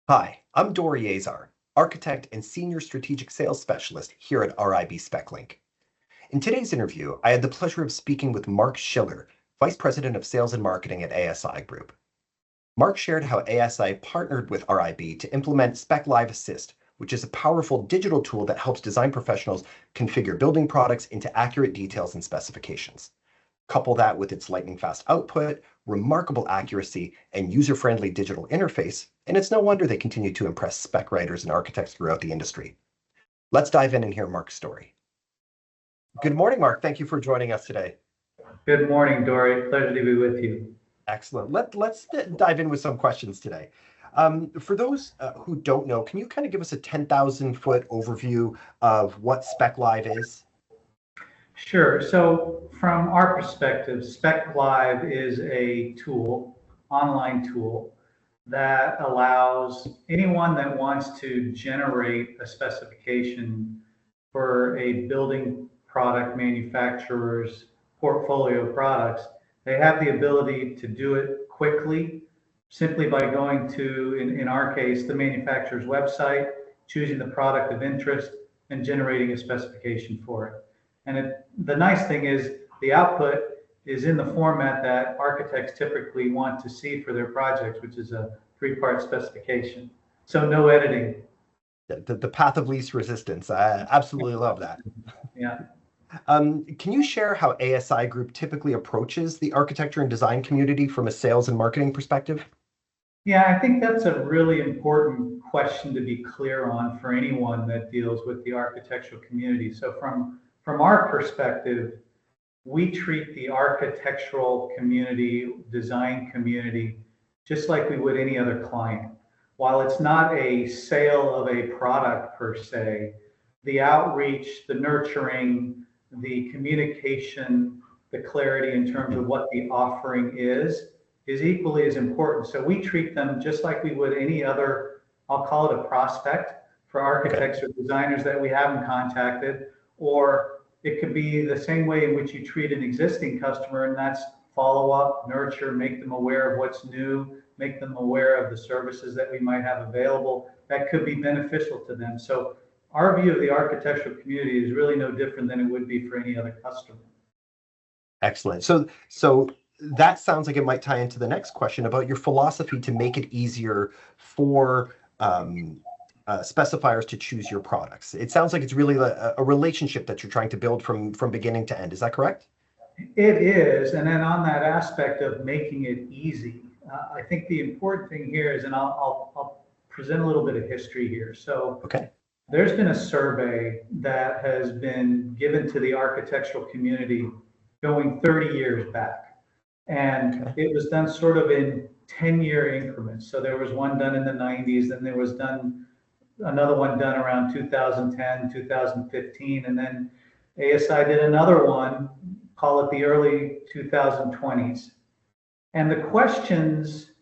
Hi, I'm Dory Azar, architect and senior strategic sales specialist here at RIB SpecLink. In today's interview, I had the pleasure of speaking with Mark Schiller, Vice President of Sales and Marketing at ASI Group. Mark shared how ASI partnered with RIB to implement SpecLive Assist, which is a powerful digital tool that helps design professionals configure building products into accurate details and specifications. Couple that with its lightning fast output, remarkable accuracy, and user-friendly digital interface, and it's no wonder they continue to impress spec writers and architects throughout the industry. Let's dive in and hear Mark's story. Good morning, Mark. Thank you for joining us today. Good morning, Dory. Pleasure to be with you. Excellent. Let's dive in with some questions today. For those who don't know, can you kind of give us a 10,000-foot overview of what SpecLive is? Sure. So, from our perspective, SpecLive is a tool, online tool, that allows anyone that wants to generate a specification for a building product manufacturer's portfolio of products. They have the ability to do it quickly, simply by going to, in our case, the manufacturer's website, choosing the product of interest, and generating a specification for it. And the nice thing is the output is in the format that architects typically want to see for their projects, which is a three-part specification. So no editing. The path of least resistance. I absolutely love that. Yeah. Can you share how ASI Group typically approaches the architecture and design community from a sales and marketing perspective? Yeah, I think that's a really important question to be clear on for anyone that deals with the architectural community. So from our perspective, we treat the architectural community, design community, just like we would any other client. While it's not a sale of a product per se, the outreach, the nurturing, the communication, the clarity in terms of what the offering is equally as important. So we treat them just like we would any other, I'll call it a prospect for architects or designers that we haven't contacted, or it could be the same way in which you treat an existing customer, and that's follow up, nurture, make them aware of what's new, make them aware of the services that we might have available that could be beneficial to them. So our view of the architectural community is really no different than it would be for any other customer. Excellent. So that sounds like it might tie into the next question about your philosophy to make it easier for specifiers to choose your products. It sounds like it's really a relationship that you're trying to build from beginning to end. Is that correct? It is. And then on that aspect of making it easy, I think the important thing here is, and I'll present a little bit of history here. So Okay. there's been a survey that has been given to the architectural community going 30 years back. And Okay. it was done sort of in 10-year increments. So there was one done in the 90s, then there was another one done around 2010, 2015, and then ASI did another one, call it the early 2020s. And the questions,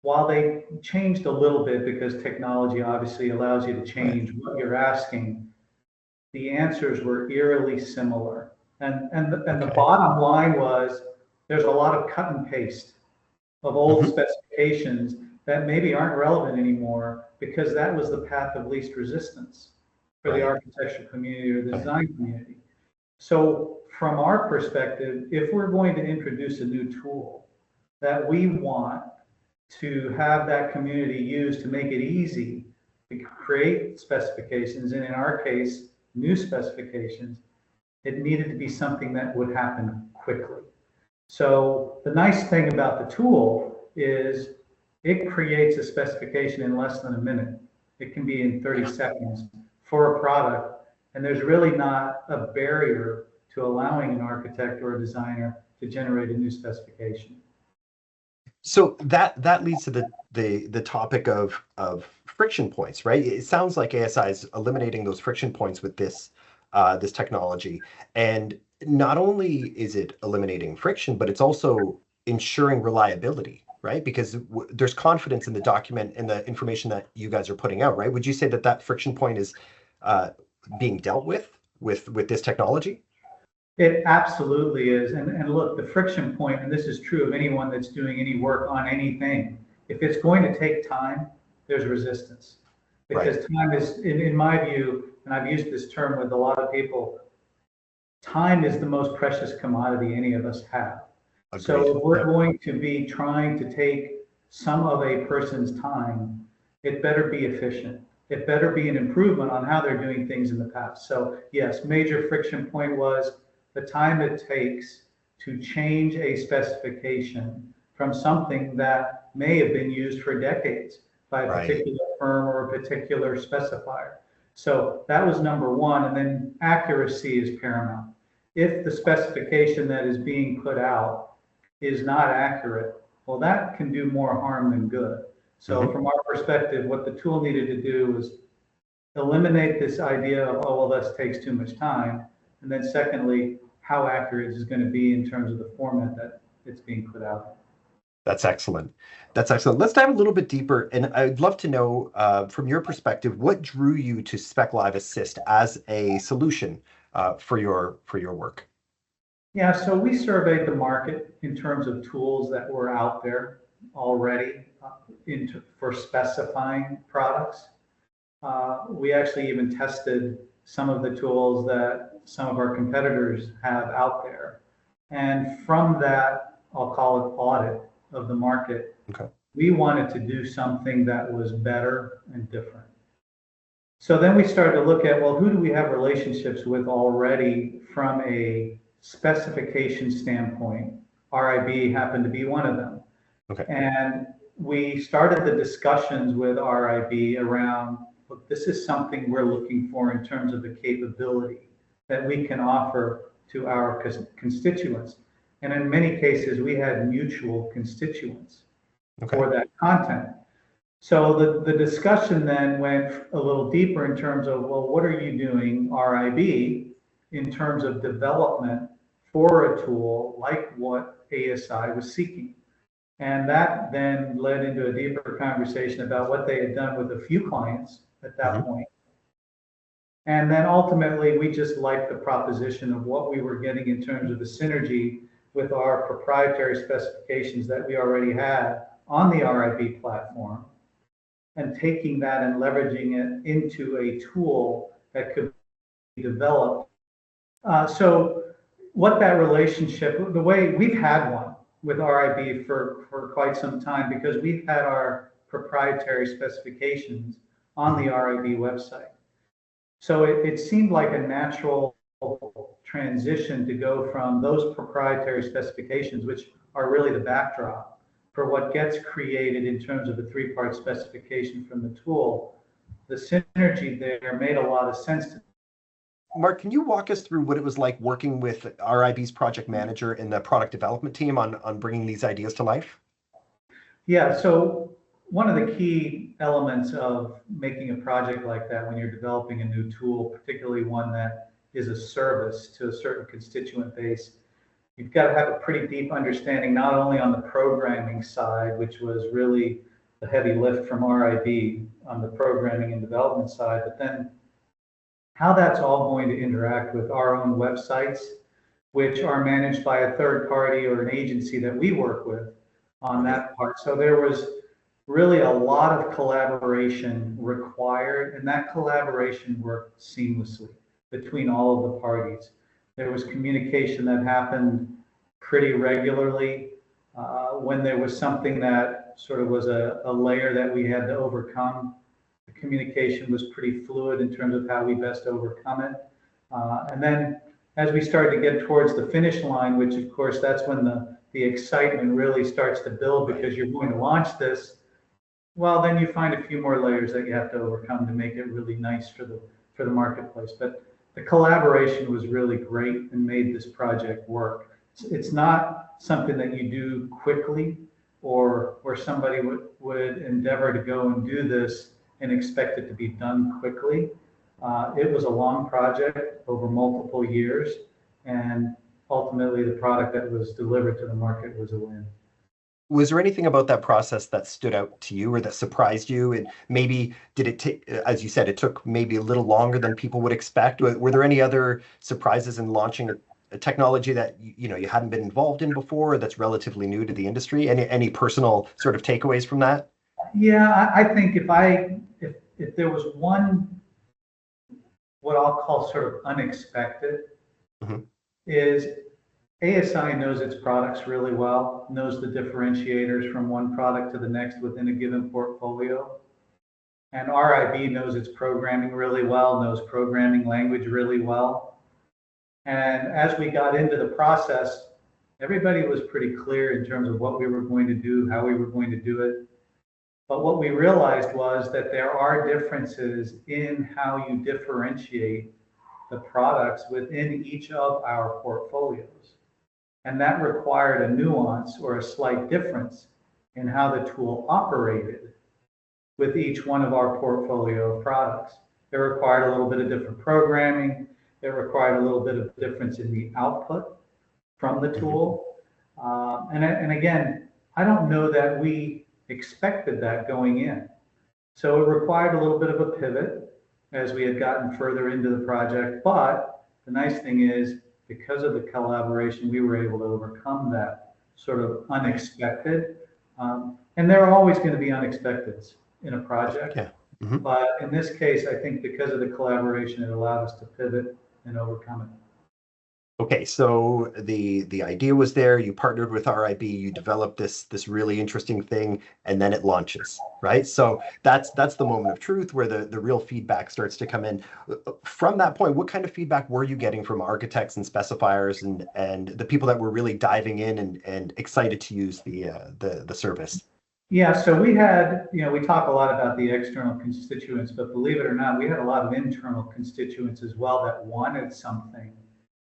while they changed a little bit because technology obviously allows you to change what you're asking, the answers were eerily similar. And the bottom line was there's a lot of cut and paste of old specifications that maybe aren't relevant anymore because that was the path of least resistance for the architectural community or the design community. So from our perspective, if we're going to introduce a new tool that we want to have that community use to make it easy to create specifications, and in our case, new specifications, it needed to be something that would happen quickly. So the nice thing about the tool is it creates a specification in less than a minute. It can be in 30 seconds for a product, and there's really not a barrier to allowing an architect or a designer to generate a new specification. So that leads to the topic of friction points, right? It sounds like ASI is eliminating those friction points with this technology, and not only is it eliminating friction, but it's also ensuring reliability, right? Because there's confidence in the document and the information that you guys are putting out, right? Would you say that friction point is being dealt with this technology? It absolutely is. And look, the friction point, and this is true of anyone that's doing any work on anything, if it's going to take time, there's resistance. Right. Because time is, in my view, and I've used this term with a lot of people, time is the most precious commodity any of us have. Agreed. So if we're Yep. going to be trying to take some of a person's time, it better be efficient. It better be an improvement on how they're doing things in the past. So yes, major friction point was the time it takes to change a specification from something that may have been used for decades by a Right. particular firm or a particular specifier. So that was number one. And then accuracy is paramount. If the specification that is being put out is not accurate, well, that can do more harm than good. So Hmm. from our perspective, what the tool needed to do was eliminate this idea of, oh, well, this takes too much time. And then secondly, how accurate is going to be in terms of the format that it's being put out. That's excellent. That's excellent. Let's dive a little bit deeper, and I'd love to know, from your perspective, what drew you to SpecLive Assist as a solution for your work. Yeah, so we surveyed the market in terms of tools that were out there already for specifying products. We actually even tested some of the tools that some of our competitors have out there. And from that, I'll call it audit of the market, Okay. we wanted to do something that was better and different. So then we started to look at, well, who do we have relationships with already from a specification standpoint? RIB happened to be one of them. Okay. And we started the discussions with RIB around, look, this is something we're looking for in terms of the capability that we can offer to our constituents. And in many cases, we had mutual constituents Okay. for that content. So the discussion then went a little deeper in terms of, well, what are you doing, RIB, in terms of development for a tool like what ASI was seeking? And that then led into a deeper conversation about what they had done with a few clients at that Hmm. point. And then ultimately, we just liked the proposition of what we were getting in terms of the synergy with our proprietary specifications that we already had on the RIB platform, and taking that and leveraging it into a tool that could be developed. So what that relationship, the way we've had one with RIB for quite some time, because we've had our proprietary specifications on the RIB website. So it seemed like a natural transition to go from those proprietary specifications, which are really the backdrop for what gets created in terms of the three-part specification from the tool. The synergy there made a lot of sense to me. Mark, can you walk us through what it was like working with RIB's project manager and the product development team on bringing these ideas to life? Yeah, so one of the key elements of making a project like that when you're developing a new tool, particularly one that is a service to a certain constituent base, you've got to have a pretty deep understanding, not only on the programming side, which was really the heavy lift from RIB on the programming and development side, but then how that's all going to interact with our own websites, which are managed by a third party or an agency that we work with on that part. So there was really a lot of collaboration required, and that collaboration worked seamlessly between all of the parties. There was communication that happened pretty regularly. When there was something that sort of was a layer that we had to overcome, the communication was pretty fluid in terms of how we best overcome it. And then as we started to get towards the finish line, which of course that's when the excitement really starts to build because you're going to launch this, well, then you find a few more layers that you have to overcome to make it really nice for the marketplace. But the collaboration was really great and made this project work. It's not something that you do quickly, or where somebody would endeavor to go and do this and expect it to be done quickly. It was a long project over multiple years, and ultimately the product that was delivered to the market was a win. Was there anything about that process that stood out to you or that surprised you? And maybe did it take, as you said, it took maybe a little longer than people would expect? Were there any other surprises in launching a technology that you hadn't been involved in before, or that's relatively new to the industry? Any personal sort of takeaways from that? Yeah, I think if there was one, what I'll call sort of unexpected, Mhm. is ASI knows its products really well, knows the differentiators from one product to the next within a given portfolio. And RIB knows its programming really well, knows programming language really well. And as we got into the process, everybody was pretty clear in terms of what we were going to do, how we were going to do it. But what we realized was that there are differences in how you differentiate the products within each of our portfolios. And that required a nuance or a slight difference in how the tool operated with each one of our portfolio of products. It required a little bit of different programming. It required a little bit of difference in the output from the Mhm. tool. And again, I don't know that we expected that going in. So it required a little bit of a pivot as we had gotten further into the project. But the nice thing is, because of the collaboration, we were able to overcome that sort of unexpected. And there are always going to be unexpecteds in a project. Yeah. Mhm. But in this case, I think because of the collaboration, it allowed us to pivot and overcome it. Okay, so the idea was there. You partnered with RIB. You developed this really interesting thing, and then it launches, right? So that's the moment of truth where the real feedback starts to come in. From that point, what kind of feedback were you getting from architects and specifiers and the people that were really diving in and excited to use the service? Yeah, so we had, we talk a lot about the external constituents, but believe it or not, we had a lot of internal constituents as well that wanted something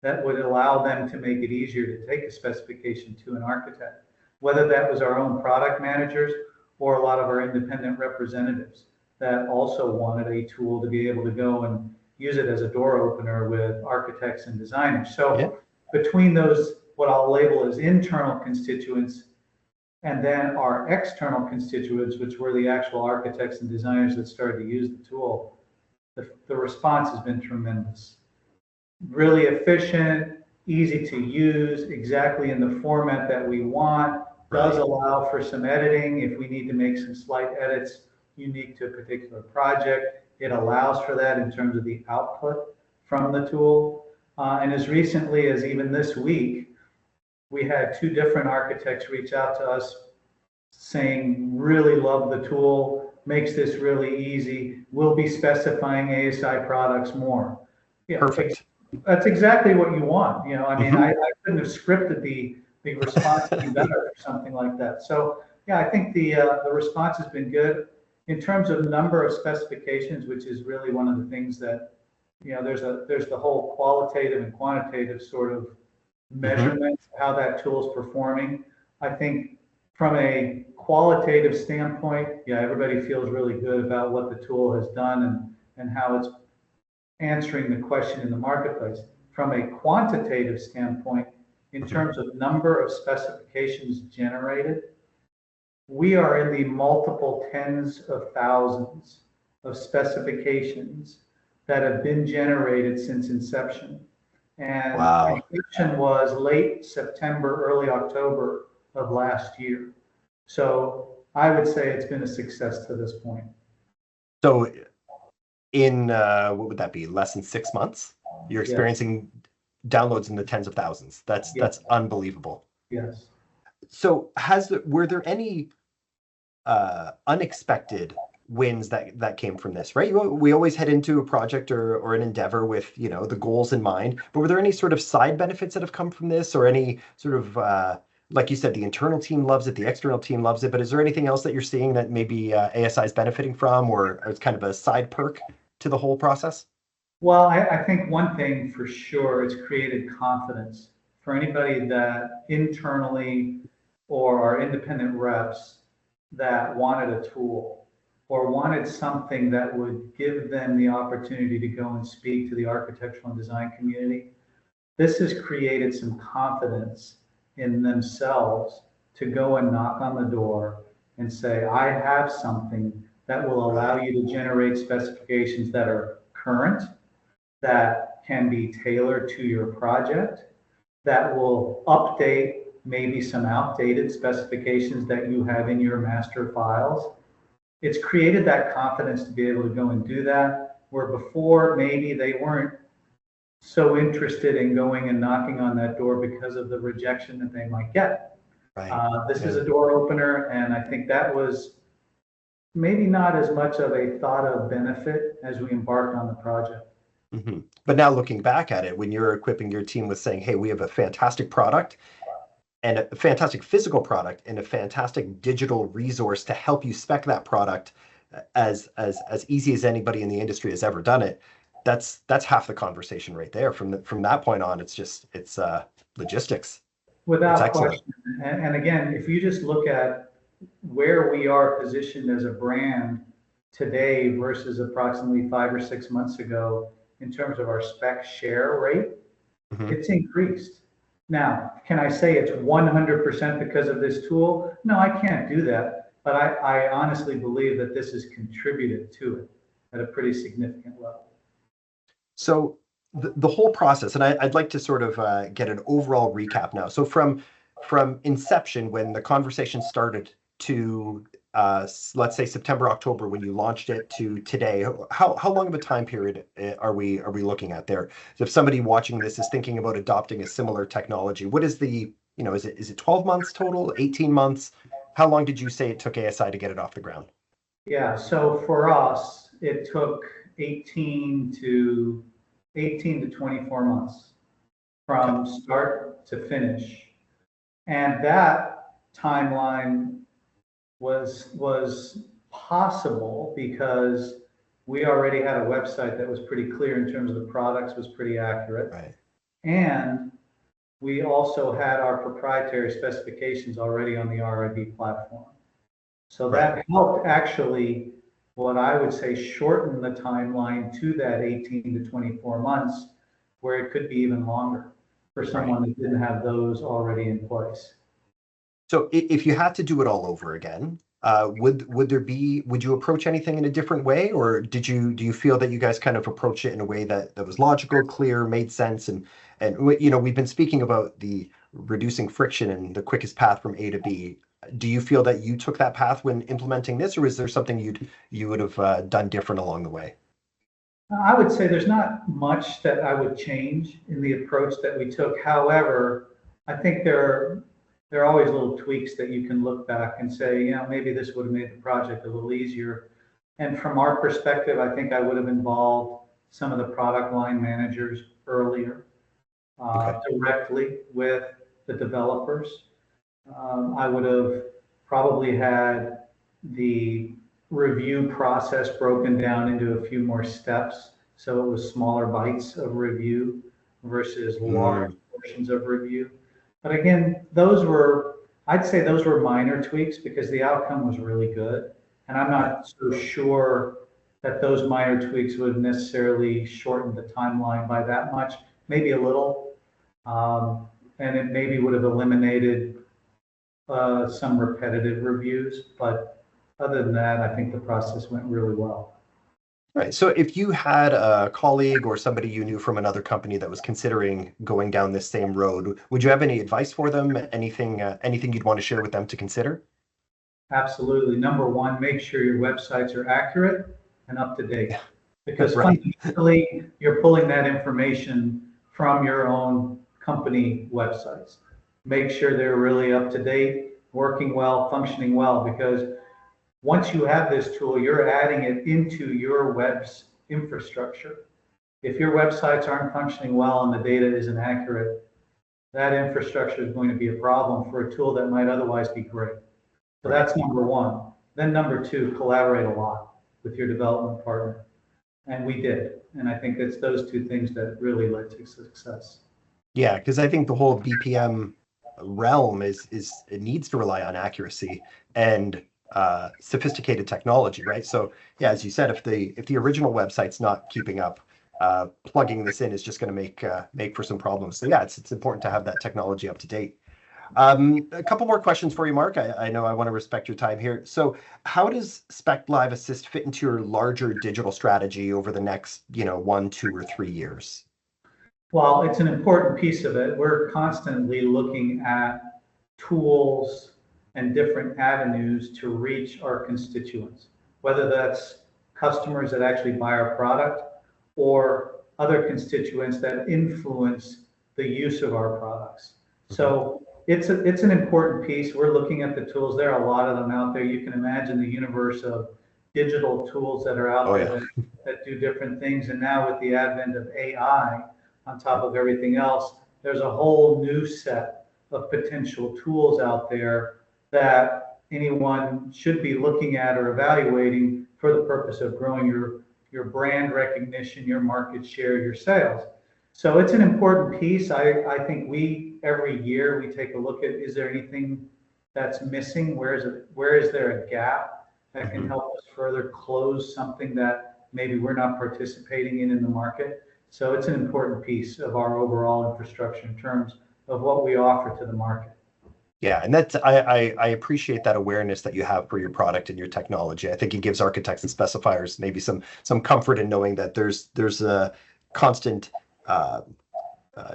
that would allow them to make it easier to take a specification to an architect, whether that was our own product managers or a lot of our independent representatives that also wanted a tool to be able to go and use it as a door opener with architects and designers. Yeah. So between those, what I'll label as internal constituents, and then our external constituents, which were the actual architects and designers that started to use the tool, the response has been tremendous. Really efficient, easy to use, exactly in the format that we want, does Right. allow for some editing if we need to make some slight edits unique to a particular project. It allows for that in terms of the output from the tool. And as recently as even this week, we had two different architects reach out to us saying, really love the tool, makes this really easy. We'll be specifying ASI products more. Yeah, Perfect. that's exactly what you want. I mean, Hmm. I couldn't have scripted the response any better or something like that. So yeah, I think the response has been good in terms of number of specifications, which is really one of the things that, there's the whole qualitative and quantitative sort of Hmm. measurement, how that tool is performing. I think from a qualitative standpoint, yeah, everybody feels really good about what the tool has done and how it's answering the question in the marketplace. From a quantitative standpoint, in Hmm. terms of number of specifications generated, we are in the multiple tens of thousands of specifications that have been generated since inception. And Wow. inception was late September, early October of last year. So I would say it's been a success to this point. So in what would that be? Less than 6 months, you're Yes, experiencing downloads in the tens of thousands. yes, That's unbelievable. yes. So were there any unexpected wins that came from this, right? We always head into a project or an endeavor with, the goals in mind, but were there any sort of side benefits that have come from this or any sort of like you said, the internal team loves it, the external team loves it, but is there anything else that you're seeing that maybe ASI is benefiting from or it's kind of a side perk to the whole process? Well, I think one thing for sure, it's created confidence for anybody that internally or our independent reps that wanted a tool or wanted something that would give them the opportunity to go and speak to the architectural and design community. This has created some confidence in themselves to go and knock on the door and say, I have something that will allow Right. you to generate specifications that are current, that can be tailored to your project, that will update maybe some outdated specifications that you have in your master files. it's created that confidence to be able to go and do that, where before maybe they weren't so interested in going and knocking on that door because of the rejection that they might get. Right. This is a door opener, and I think that was maybe not as much of a thought of benefit as we embarked on the project. Mm-hmm. But now looking back at it, when you're equipping your team with saying, hey, we have a fantastic product and a fantastic physical product and a fantastic digital resource to help you spec that product as easy as anybody in the industry has ever done it, that's half the conversation right there. From that point on, it's logistics. It's Without excellent. question. And again, if you just look at where we are positioned as a brand today versus approximately 5 or 6 months ago in terms of our spec share rate, Mm-hmm. it's increased. Now, can I say it's 100% because of this tool? No, I can't do that. But I honestly believe that this has contributed to it at a pretty significant level. So the whole process, and I'd like to sort of get an overall recap now. So from inception, when the conversation started, to let's say September, October, when you launched it, to today, how long of a time period are we looking at there? So if somebody watching this is thinking about adopting a similar technology, what is the, is it 12 months total, 18 months? How long did you say it took ASI to get it off the ground? Yeah, so for us, it took 18 to 24 months from start to finish. And that timeline was possible because we already had a website that was pretty clear in terms of the products, was pretty accurate. Right. And we also had our proprietary specifications already on the RIB platform. So that helped actually, what I would say, shorten the timeline to that 18 to 24 months, where it could be even longer for someone that didn't have those already in place. So if you had to do it all over again, would you approach anything in a different way, or do you feel that you guys kind of approach it in a way that was logical, clear, made sense, and we've been speaking about the reducing friction and the quickest path from A to B. Do you feel that you took that path when implementing this, or is there something you would have done different along the way? I would say there's not much that I would change in the approach that we took. However, I think there are always little tweaks that you can look back and say, maybe this would have made the project a little easier. And from our perspective, I think I would have involved some of the product line managers earlier, directly with the developers. I would have probably had the review process broken down into a few more steps, so it was smaller bites of review versus large portions of review. But again, I'd say those were minor tweaks because the outcome was really good. And I'm not so sure that those minor tweaks would necessarily shorten the timeline by that much, maybe a little. And it maybe would have eliminated some repetitive reviews. But other than that, I think the process went really well. Right. So if you had a colleague or somebody you knew from another company that was considering going down this same road, would you have any advice for them? Anything you'd want to share with them to consider? Absolutely. Number one, make sure your websites are accurate and up to date, because fundamentally you're pulling that information from your own company websites. Make sure they're really up to date, working well, functioning well, because once you have this tool, you're adding it into your web's infrastructure. If your websites aren't functioning well and the data isn't accurate, that infrastructure is going to be a problem for a tool that might otherwise be great. So that's number one. Then number two, collaborate a lot with your development partner. And we did. And I think it's those two things that really led to success. Yeah, because I think the whole BPM realm is it needs to rely on accuracy and sophisticated technology, right? So yeah, as you said, if the original website's not keeping up, plugging this in is just going to make for some problems. So yeah, it's important to have that technology up to date. A couple more questions for you, Mark. I know I want to respect your time here. So how does SpecLive Assist fit into your larger digital strategy over the next 1, 2, or 3 years? Well, it's an important piece of it. We're constantly looking at tools and different avenues to reach our constituents. whether that's customers that actually buy our product or other constituents that influence the use of our products. So it's an important piece. We're looking at the tools. There are a lot of them out there. You can imagine the universe of digital tools that are out Oh, there yeah. that do different things. And now with the advent of AI on top of everything else, there's a whole new set of potential tools out there that anyone should be looking at or evaluating for the purpose of growing your brand recognition, your market share, your sales. So it's an important piece. I think every year we take a look at, is there anything that's missing? Where is there a gap that can help us further close something that maybe we're not participating in the market? So it's an important piece of our overall infrastructure in terms of what we offer to the market. Yeah, and that's I appreciate that awareness that you have for your product and your technology. I think it gives architects and specifiers maybe some comfort in knowing that there's a constant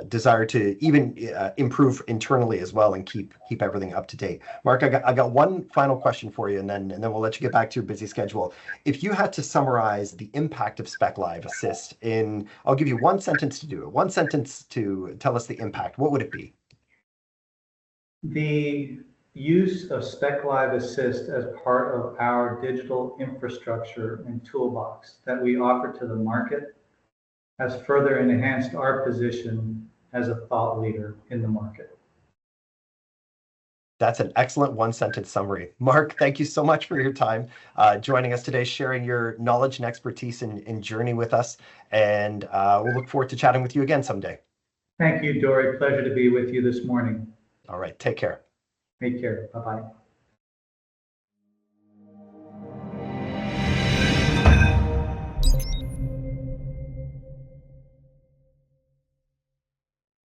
desire to even improve internally as well and keep everything up to date. Mark, I got one final question for you, and then we'll let you get back to your busy schedule. If you had to summarize the impact of SpecLive Assist I'll give you one sentence to do it. One sentence to tell us the impact. What would it be? The use of SpecLive Assist as part of our digital infrastructure and toolbox that we offer to the market has further enhanced our position as a thought leader in the market. That's an excellent one-sentence summary. Mark, thank you so much for your time joining us today, sharing your knowledge and expertise and journey with us. And we'll look forward to chatting with you again someday. Thank you, Dory. Pleasure to be with you this morning. All right, take care. Take care. Bye-bye.